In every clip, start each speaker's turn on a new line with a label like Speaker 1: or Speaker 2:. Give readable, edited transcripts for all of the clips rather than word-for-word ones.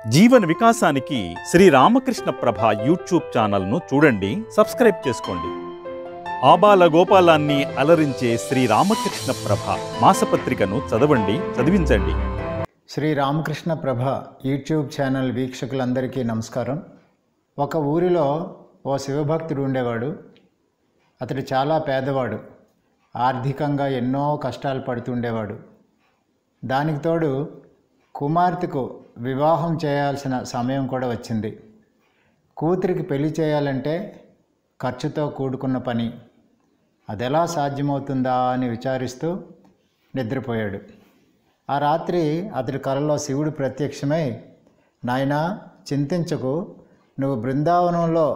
Speaker 1: జీవన వికాసానికి శ్రీ రామకృష్ణ ప్రభ యూట్యూబ్ ఛానల్ను చూడండి, సబ్స్క్రైబ్ చేసుకోండి. ఆబాల గోపాలాన్ని అలరించే శ్రీ రామకృష్ణ ప్రభ మాసపత్రికను చదవండి, చదివించండి.
Speaker 2: శ్రీ రామకృష్ణ ప్రభ యూట్యూబ్ ఛానల్ వీక్షకులందరికీ నమస్కారం. ఒక ఊరిలో ఓ శివభక్తుడు ఉండేవాడు. అతడు చాలా పేదవాడు. ఆర్థికంగా ఎన్నో కష్టాలు పడుతుండేవాడు. దానికి తోడు కుమార్తెకు వివాహం చేయాల్సిన సమయం కూడా వచ్చింది. కూతురికి పెళ్లి చేయాలంటే ఖర్చుతో కూడుకున్న పని. అదెలా సాధ్యమవుతుందా అని విచారిస్తూ నిద్రపోయాడు. ఆ రాత్రి అతడి కలలో శివుడు ప్రత్యక్షమై, నాయనా చింతించకు, నువ్వు బృందావనంలో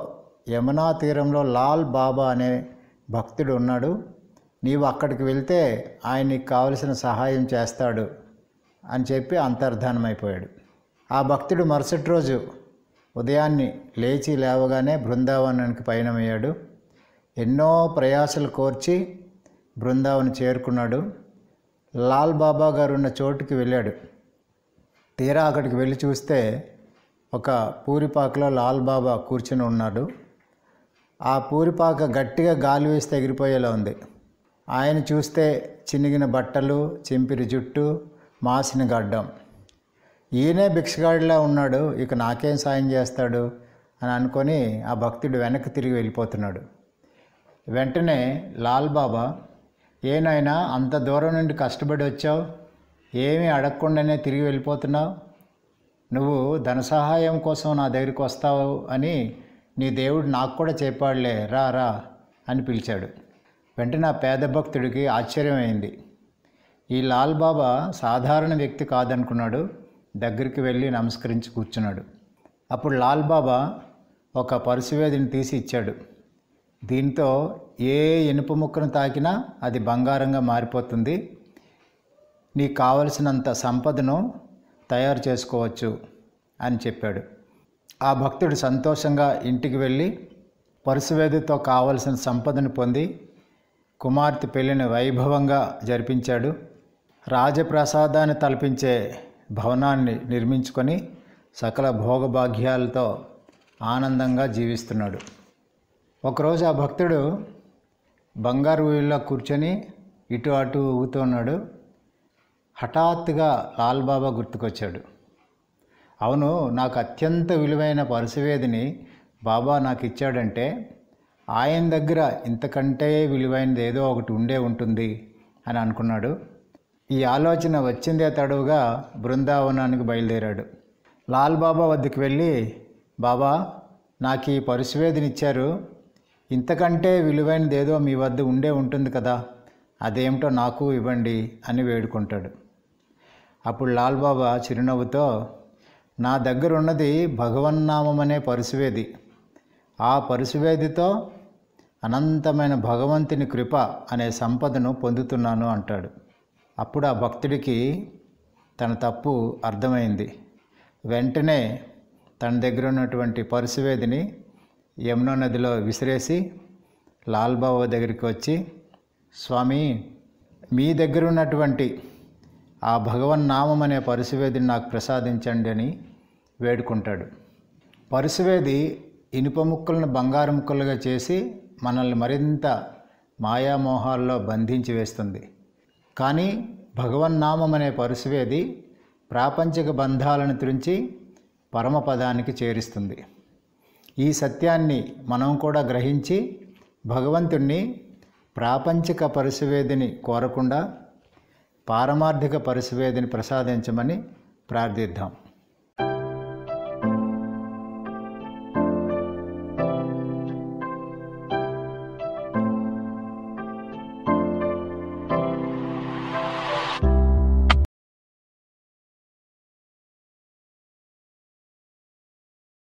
Speaker 2: యమునా తీరంలో లాల్ బాబా అనే భక్తుడు ఉన్నాడు, నీవు అక్కడికి వెళ్తే ఆయన నీకు కావలసిన సహాయం చేస్తాడు అని చెప్పి అంతర్ధానమైపోయాడు. ఆ భక్తుడు మరుసటి రోజు ఉదయాన్నే లేవగానే బృందావనానికి పయనమయ్యాడు. ఎన్నో ప్రయాసలు కోర్చి బృందావనం చేరుకున్నాడు. లాల్ బాబా గారు ఉన్న చోటుకి వెళ్ళాడు. తీరా అక్కడికి వెళ్ళి చూస్తే ఒక పూరిపాకలో లాల్ బాబా కూర్చుని ఉన్నాడు. ఆ పూరిపాక గట్టిగా గాలి వేస్తే ఎగిరిపోయేలా ఉంది. ఆయన చూస్తే చినిగిన బట్టలు, చింపిరి జుట్టు, మాసిన గడ్డం. ఈయనే భిక్షగాడిలా ఉన్నాడు, ఇక నాకేం సాయం చేస్తాడు అని అనుకొని ఆ భక్తుడు వెనక్కి తిరిగి వెళ్ళిపోతున్నాడు. వెంటనే లాల్ బాబా, ఏనాయనా అంత దూరం నుండి కష్టపడి వచ్చావు, ఏమీ అడగకుండానే తిరిగి వెళ్ళిపోతున్నావు, నువ్వు ధన సహాయం కోసం నా దగ్గరికి వస్తావు అని నీ దేవుడు నాకు కూడా చెప్పాడులే, రా రా అని పిలిచాడు. వెంటనే ఆ పేద భక్తుడికి ఆశ్చర్యమైంది. ఈ లాల్ బాబా సాధారణ వ్యక్తి కాదనుకున్నాడు. దగ్గరికి వెళ్ళి నమస్కరించి కూర్చున్నాడు. అప్పుడు లాల్ బాబా ఒక పరుసువేదిని తీసి ఇచ్చాడు. దీంతో ఏ ఇనుప ముక్కను తాకినా అది బంగారంగా మారిపోతుంది, నీకు కావలసినంత సంపదను తయారు చేసుకోవచ్చు అని చెప్పాడు. ఆ భక్తుడు సంతోషంగా ఇంటికి వెళ్ళి పరుసువేదితో కావలసిన సంపదను పొంది కుమార్తె పెళ్లిని వైభవంగా జరిపించాడు. రాజప్రసాదాన్ని తలపించే భవనాన్ని నిర్మించుకొని సకల భోగభాగ్యాలతో ఆనందంగా జీవిస్తున్నాడు. ఒకరోజు ఆ భక్తుడు బంగారు ఊళ్ళో కూర్చొని ఇటు అటు ఊగుతున్నాడు. హఠాత్తుగా లాల్ బాబా గుర్తుకొచ్చాడు. అవును, నాకు అత్యంత విలువైన పరుసవేదిని బాబా నాకు ఇచ్చాడంటే ఆయన దగ్గర ఇంతకంటే విలువైనది ఏదో ఒకటి ఉండే ఉంటుంది అని అనుకున్నాడు. ఈ ఆలోచన వచ్చిందే తడవుగా బృందావనానికి బయలుదేరాడు. లాల్ బాబా వద్దకు వెళ్ళి, బాబా నాకు ఈ పరుసవేదిని ఇచ్చారు, ఇంతకంటే విలువైనది ఏదో మీ వద్ద ఉండే ఉంటుంది కదా, అదేమిటో నాకు ఇవ్వండి అని వేడుకుంటాడు. అప్పుడు లాల్ బాబా చిరునవ్వుతో, నా దగ్గర ఉన్నది భగవన్నామం అనే పరుసవేది, ఆ పరుసవేదితో అనంతమైన భగవంతుని కృప అనే సంపదను పొందుతున్నాను అంటాడు. అప్పుడు ఆ భక్తుడికి తన తప్పు అర్థమైంది. వెంటనే తన దగ్గర ఉన్నటువంటి పరుసవేదిని యమునా నదిలో విసిరేసి లాల్ బాబా దగ్గరికి వచ్చి, స్వామి, మీ దగ్గర ఉన్నటువంటి ఆ భగవన్నామం అనే పరుసవేదిని నాకు ప్రసాదించండి అని వేడుకుంటాడు. పరుసవేది ఇనుప ముక్కలను బంగారు ముక్కలుగా చేసి మనల్ని మరింత మాయామోహాల్లో బంధించి వేస్తుంది. కానీ భగవన్నామం అనే పరుసవేది ప్రాపంచిక బంధాలను త్రుంచి పరమపదానికి చేరుస్తుంది. ఈ సత్యాన్ని మనం కూడా గ్రహించి భగవంతుణ్ణి ప్రాపంచిక పరుసవేదిని కోరకుండా పారమార్థిక పరుసవేదిని ప్రసాదించమని ప్రార్థిద్దాం.